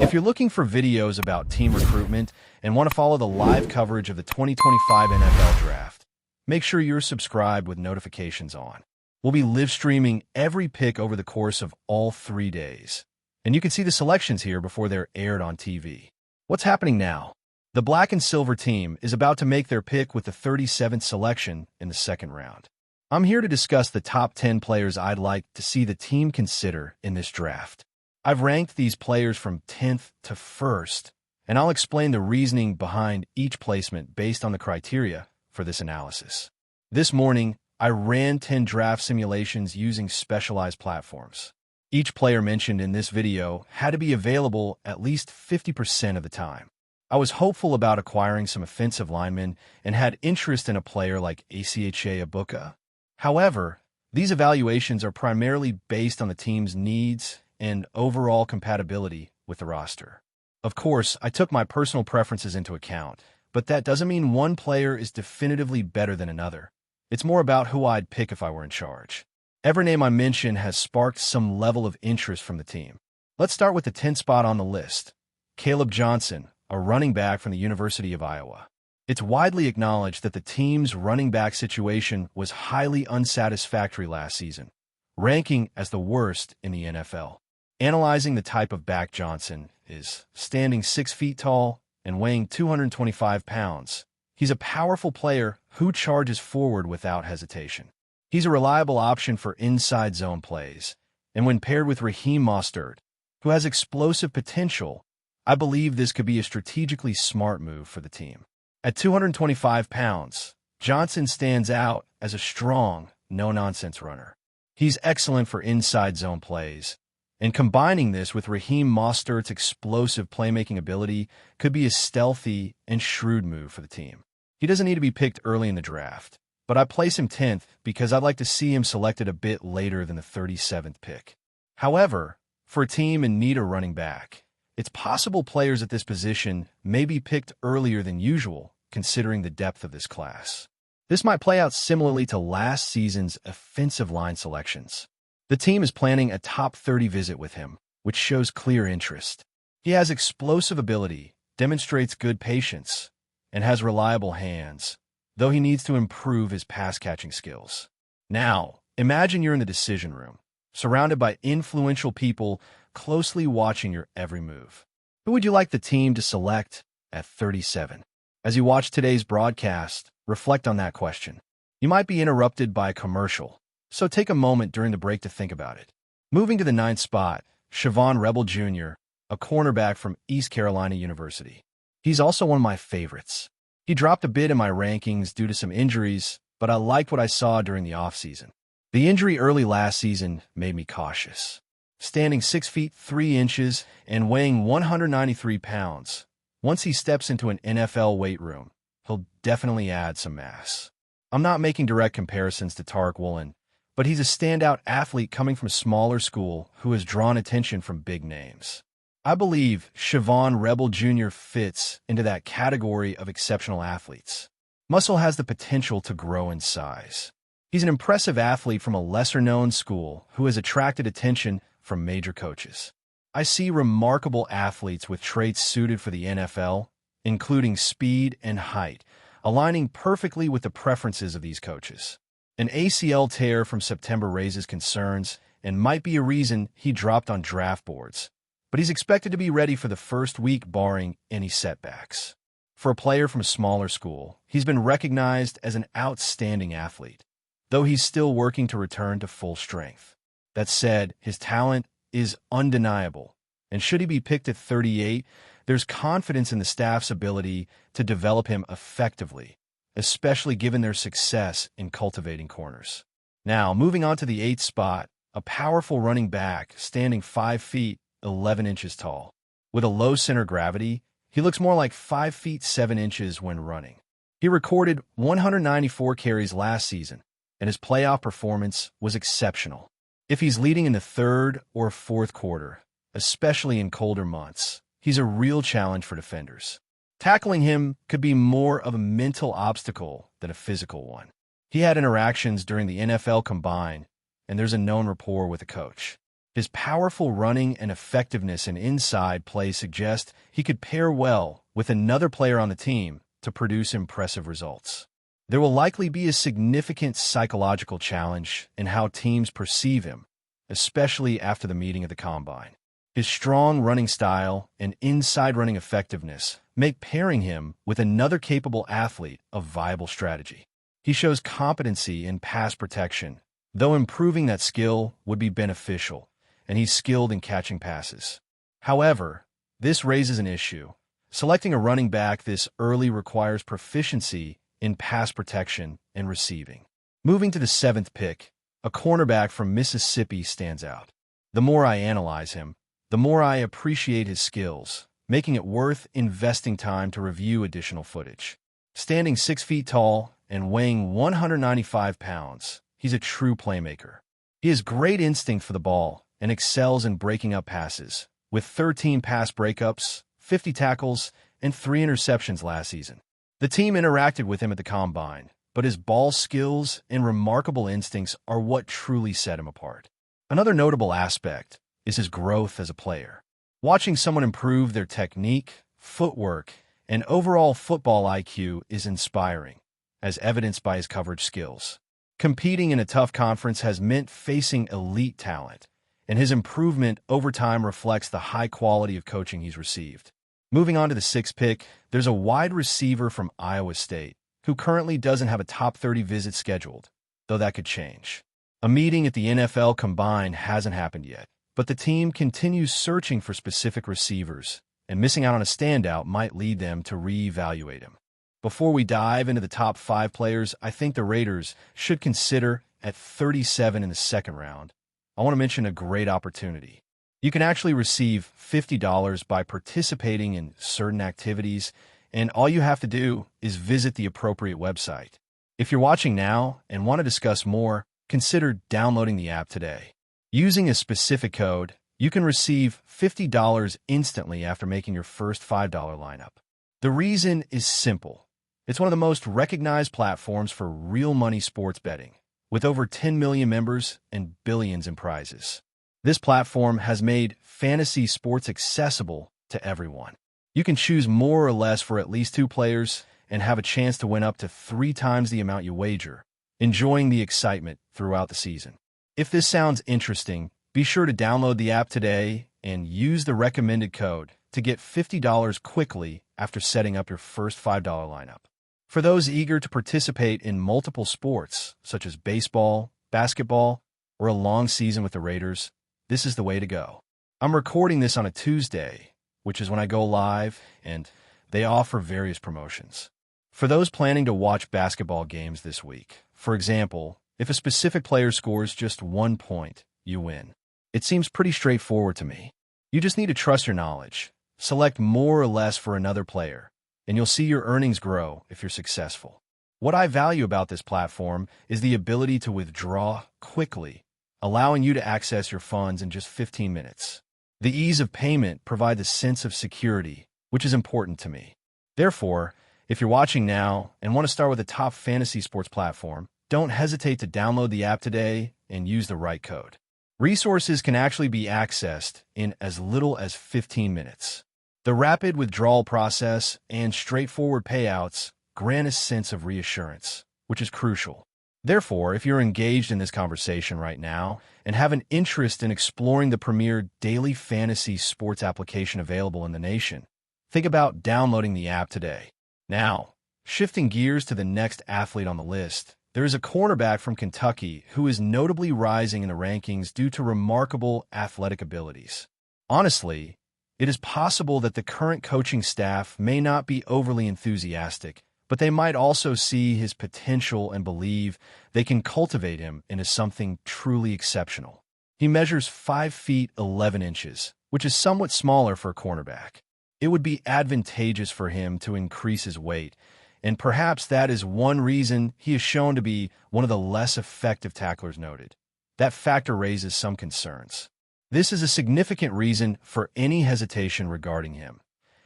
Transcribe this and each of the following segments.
If you're looking for videos about team recruitment and want to follow the live coverage of the 2025 NFL Draft, make sure you're subscribed with notifications on. We'll be live streaming every pick over the course of all 3 days. And you can see the selections here before they're aired on TV. What's happening now? The black and silver team is about to make their pick with the 37th selection in the second round. I'm here to discuss the top 10 players I'd like to see the team consider in this draft. I've ranked these players from 10th to 1st, and I'll explain the reasoning behind each placement based on the criteria for this analysis. This morning, I ran 10 draft simulations using specialized platforms. Each player mentioned in this video had to be available at least 50% of the time. I was hopeful about acquiring some offensive linemen and had interest in a player like Acha Ibuka. However, these evaluations are primarily based on the team's needs and overall compatibility with the roster. Of course, I took my personal preferences into account, but that doesn't mean one player is definitively better than another. It's more about who I'd pick if I were in charge. Every name I mention has sparked some level of interest from the team. Let's start with the 10th spot on the list. Caleb Johnson, a running back from the University of Iowa. It's widely acknowledged that the team's running back situation was highly unsatisfactory last season, ranking as the worst in the NFL. Analyzing the type of back Johnson is standing 6 feet tall and weighing 225 pounds. He's a powerful player who charges forward without hesitation. He's a reliable option for inside zone plays, and when paired with Raheem Mostert, who has explosive potential, I believe this could be a strategically smart move for the team. At 225 pounds, Johnson stands out as a strong, no-nonsense runner. He's excellent for inside zone plays, and combining this with Raheem Mostert's explosive playmaking ability could be a stealthy and shrewd move for the team. He doesn't need to be picked early in the draft, but I place him 10th because I'd like to see him selected a bit later than the 37th pick. However, for a team in need of running back, it's possible players at this position may be picked earlier than usual, considering the depth of this class. This might play out similarly to last season's offensive line selections. The team is planning a top 30 visit with him, which shows clear interest. He has explosive ability, demonstrates good patience, and has reliable hands, though he needs to improve his pass-catching skills. Now, imagine you're in the decision room, surrounded by influential people closely watching your every move. Who would you like the team to select at 37? As you watch today's broadcast, reflect on that question. You might be interrupted by a commercial, so take a moment during the break to think about it. Moving to the 9th spot, Siobhan Rebel Jr., a cornerback from East Carolina University. He's also one of my favorites. He dropped a bit in my rankings due to some injuries, but I liked what I saw during the offseason. The injury early last season made me cautious. Standing 6 feet 3 inches and weighing 193 pounds, once he steps into an NFL weight room, he'll definitely add some mass. I'm not making direct comparisons to Tariq Woolen, but he's a standout athlete coming from a smaller school who has drawn attention from big names. I believe Siobhan Rebel Jr. fits into that category of exceptional athletes. Muscle has the potential to grow in size. He's an impressive athlete from a lesser-known school who has attracted attention from major coaches. I see remarkable athletes with traits suited for the NFL, including speed and height, aligning perfectly with the preferences of these coaches. An ACL tear from September raises concerns and might be a reason he dropped on draft boards, but he's expected to be ready for the first week barring any setbacks. For a player from a smaller school, he's been recognized as an outstanding athlete, though he's still working to return to full strength. That said, his talent is undeniable, and should he be picked at 38, there's confidence in the staff's ability to develop him effectively, especially given their success in cultivating corners. Now, moving on to the 8th spot, a powerful running back standing 5 feet 11 inches tall. With a low center of gravity, he looks more like 5 feet 7 inches when running. He recorded 194 carries last season, and his playoff performance was exceptional. If he's leading in the third or fourth quarter, especially in colder months, he's a real challenge for defenders. Tackling him could be more of a mental obstacle than a physical one. He had interactions during the NFL Combine, and there's a known rapport with the coach. His powerful running and effectiveness in inside play suggest he could pair well with another player on the team to produce impressive results. There will likely be a significant psychological challenge in how teams perceive him, especially after the meeting at the Combine. His strong running style and inside running effectiveness make pairing him with another capable athlete a viable strategy. He shows competency in pass protection, though improving that skill would be beneficial, and he's skilled in catching passes. However, this raises an issue. Selecting a running back this early requires proficiency in pass protection and receiving. Moving to the 7th pick, a cornerback from Mississippi stands out. The more I analyze him, the more I appreciate his skills, making it worth investing time to review additional footage. Standing 6 feet tall and weighing 195 pounds, he's a true playmaker. He has great instinct for the ball and excels in breaking up passes, with 13 pass breakups, 50 tackles, and 3 interceptions last season. The team interacted with him at the Combine, but his ball skills and remarkable instincts are what truly set him apart. Another notable aspect is his growth as a player. Watching someone improve their technique, footwork, and overall football IQ is inspiring, as evidenced by his coverage skills. Competing in a tough conference has meant facing elite talent, and his improvement over time reflects the high quality of coaching he's received. Moving on to the 6th pick, there's a wide receiver from Iowa State who currently doesn't have a top 30 visit scheduled, though that could change. A meeting at the NFL Combine hasn't happened yet, but the team continues searching for specific receivers, and missing out on a standout might lead them to reevaluate him. Before we dive into the top 5 players I think the Raiders should consider at 37 in the 2nd round, I want to mention a great opportunity. You can actually receive $50 by participating in certain activities, and all you have to do is visit the appropriate website. If you're watching now and want to discuss more, consider downloading the app today. Using a specific code, you can receive $50 instantly after making your first $5 lineup. The reason is simple. It's one of the most recognized platforms for real money sports betting, with over 10 million members and billions in prizes. This platform has made fantasy sports accessible to everyone. You can choose more or less for at least 2 players and have a chance to win up to 3 times the amount you wager, enjoying the excitement throughout the season. If this sounds interesting, be sure to download the app today and use the recommended code to get $50 quickly after setting up your first $5 lineup. For those eager to participate in multiple sports, such as baseball, basketball, or a long season with the Raiders, this is the way to go. I'm recording this on a Tuesday, which is when I go live, and they offer various promotions. For those planning to watch basketball games this week, for example, if a specific player scores just 1 point, you win. It seems pretty straightforward to me. You just need to trust your knowledge, select more or less for another player, and you'll see your earnings grow if you're successful. What I value about this platform is the ability to withdraw quickly, allowing you to access your funds in just 15 minutes. The ease of payment provides a sense of security, which is important to me. Therefore, if you're watching now and want to start with a top fantasy sports platform, don't hesitate to download the app today and use the right code. Resources can actually be accessed in as little as 15 minutes. The rapid withdrawal process and straightforward payouts grant a sense of reassurance, which is crucial. Therefore, if you're engaged in this conversation right now and have an interest in exploring the premier daily fantasy sports application available in the nation, think about downloading the app today. Now, shifting gears to the next athlete on the list, there is a cornerback from Kentucky who is notably rising in the rankings due to remarkable athletic abilities. Honestly, it is possible that the current coaching staff may not be overly enthusiastic, but they might also see his potential and believe they can cultivate him into something truly exceptional. He measures 5 feet 11 inches, which is somewhat smaller for a cornerback. It would be advantageous for him to increase his weight, and perhaps that is one reason he is shown to be one of the less effective tacklers noted. That factor raises some concerns. This is a significant reason for any hesitation regarding him,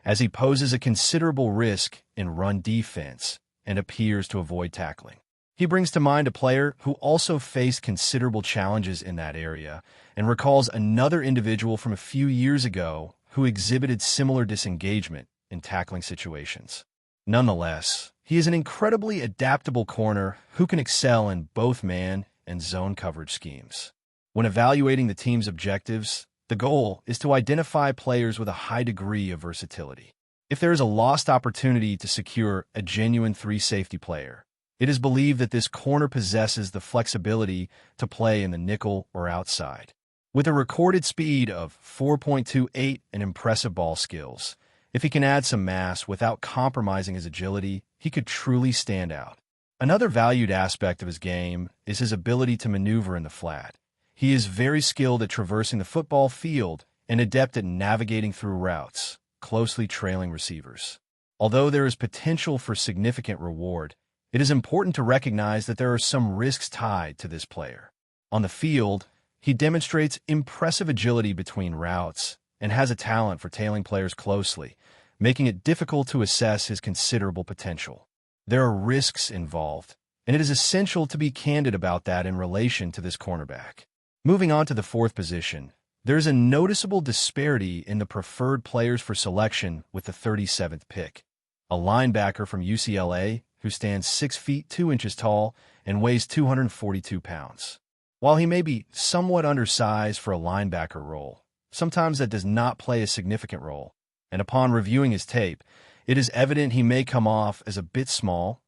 as he poses a considerable risk in run defense and appears to avoid tackling. He brings to mind a player who also faced considerable challenges in that area and recalls another individual from a few years ago who exhibited similar disengagement in tackling situations. Nonetheless, he is an incredibly adaptable corner who can excel in both man and zone coverage schemes. When evaluating the team's objectives, the goal is to identify players with a high degree of versatility. If there is a lost opportunity to secure a genuine three-safety player, it is believed that this corner possesses the flexibility to play in the nickel or outside. With a recorded speed of 4.28 and impressive ball skills, if he can add some mass without compromising his agility, he could truly stand out. Another valued aspect of his game is his ability to maneuver in the flat. He is very skilled at traversing the football field and adept at navigating through routes, closely trailing receivers. Although there is potential for significant reward, it is important to recognize that there are some risks tied to this player. On the field, he demonstrates impressive agility between routes and has a talent for tailing players closely, making it difficult to assess his considerable potential. There are risks involved, and it is essential to be candid about that in relation to this cornerback. Moving on to the fourth position, there is a noticeable disparity in the preferred players for selection with the 37th pick. A linebacker from UCLA who stands 6 feet 2 inches tall and weighs 242 pounds. While he may be somewhat undersized for a linebacker role, sometimes that does not play a significant role, and upon reviewing his tape, it is evident he may come off as a bit small,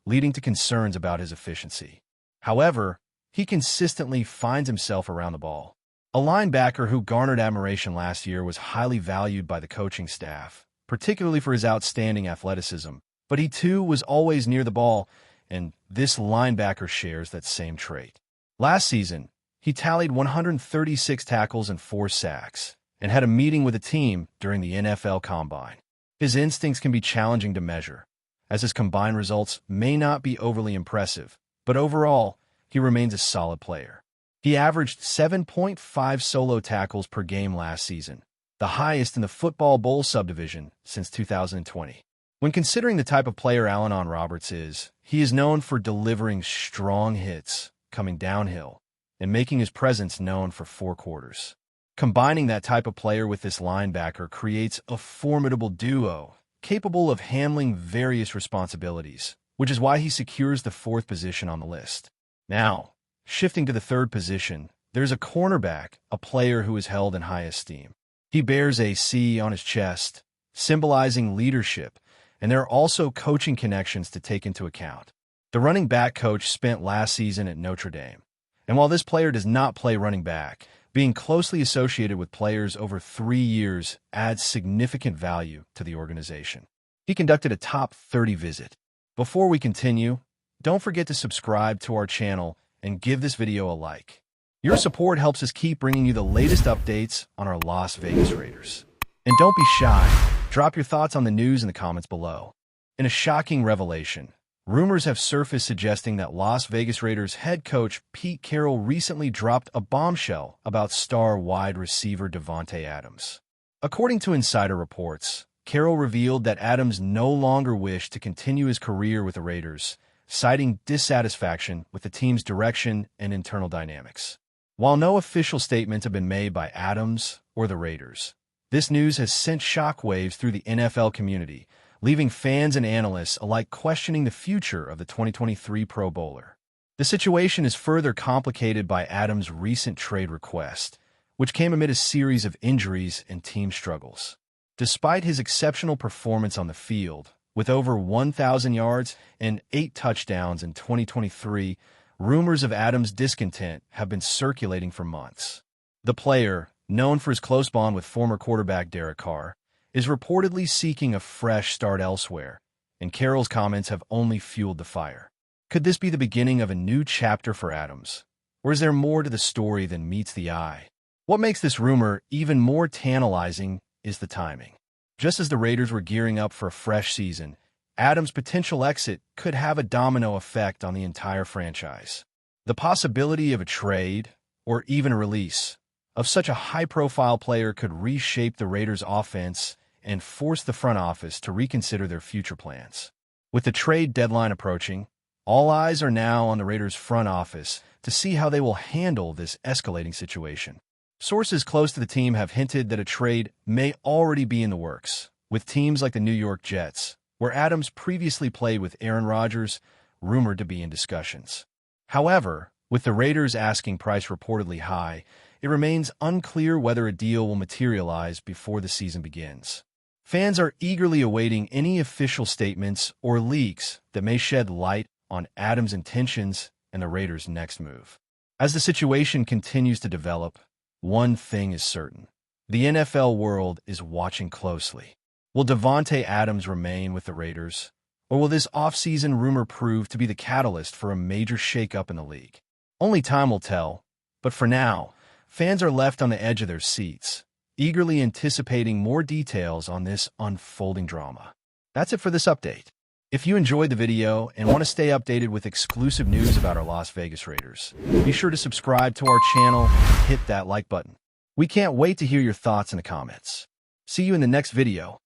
leading to concerns about his efficiency. However, he consistently finds himself around the ball. A linebacker who garnered admiration last year was highly valued by the coaching staff, particularly for his outstanding athleticism, but he too was always near the ball, and this linebacker shares that same trait. Last season, he tallied 136 tackles and 4 sacks, and had a meeting with the team during the NFL Combine. His instincts can be challenging to measure, as his combine results may not be overly impressive, but overall, he remains a solid player. He averaged 7.5 solo tackles per game last season, the highest in the Football Bowl subdivision since 2020. When considering the type of player Allen Roberts is, he is known for delivering strong hits, coming downhill, and making his presence known for 4 quarters. Combining that type of player with this linebacker creates a formidable duo, capable of handling various responsibilities, which is why he secures the 4th position on the list. Now, shifting to the 3rd position, there's a cornerback, a player who is held in high esteem. He bears a C on his chest, symbolizing leadership, and there are also coaching connections to take into account. The running back coach spent last season at Notre Dame, and while this player does not play running back, being closely associated with players over 3 years adds significant value to the organization. He conducted a top 30 visit. Before we continue, don't forget to subscribe to our channel and give this video a like. Your support helps us keep bringing you the latest updates on our Las Vegas Raiders. And don't be shy. Drop your thoughts on the news in the comments below. In a shocking revelation, rumors have surfaced suggesting that Las Vegas Raiders head coach Pete Carroll recently dropped a bombshell about star wide receiver Davante Adams. According to insider reports, Carroll revealed that Adams no longer wished to continue his career with the Raiders, citing dissatisfaction with the team's direction and internal dynamics. While no official statements have been made by Adams or the Raiders, this news has sent shockwaves through the NFL community, leaving fans and analysts alike questioning the future of the 2023 Pro Bowler. The situation is further complicated by Adams' recent trade request, which came amid a series of injuries and team struggles. Despite his exceptional performance on the field, with over 1,000 yards and 8 touchdowns in 2023, rumors of Adams' discontent have been circulating for months. The player, known for his close bond with former quarterback Derek Carr, is reportedly seeking a fresh start elsewhere, and Carroll's comments have only fueled the fire. Could this be the beginning of a new chapter for Adams? Or is there more to the story than meets the eye? What makes this rumor even more tantalizing is the timing. Just as the Raiders were gearing up for a fresh season, Adams' potential exit could have a domino effect on the entire franchise. The possibility of a trade, or even a release, of such a high-profile player could reshape the Raiders' offense and force the front office to reconsider their future plans. With the trade deadline approaching, All eyes are now on the Raiders' front office to see how they will handle this escalating situation. Sources close to the team have hinted that a trade may already be in the works, with teams like the New York Jets, where Adams previously played with Aaron Rodgers, rumored to be in discussions. However, with the Raiders' asking price reportedly high, it remains unclear whether a deal will materialize before the season begins. Fans are eagerly awaiting any official statements or leaks that may shed light on Adams' intentions and the Raiders' next move. As the situation continues to develop, one thing is certain. The NFL world is watching closely. Will Davante Adams remain with the Raiders, or will this offseason rumor prove to be the catalyst for a major shakeup in the league? Only time will tell, but for now, fans are left on the edge of their seats, eagerly anticipating more details on this unfolding drama. That's it for this update. If you enjoyed the video and want to stay updated with exclusive news about our Las Vegas Raiders, be sure to subscribe to our channel and hit that like button. We can't wait to hear your thoughts in the comments. See you in the next video.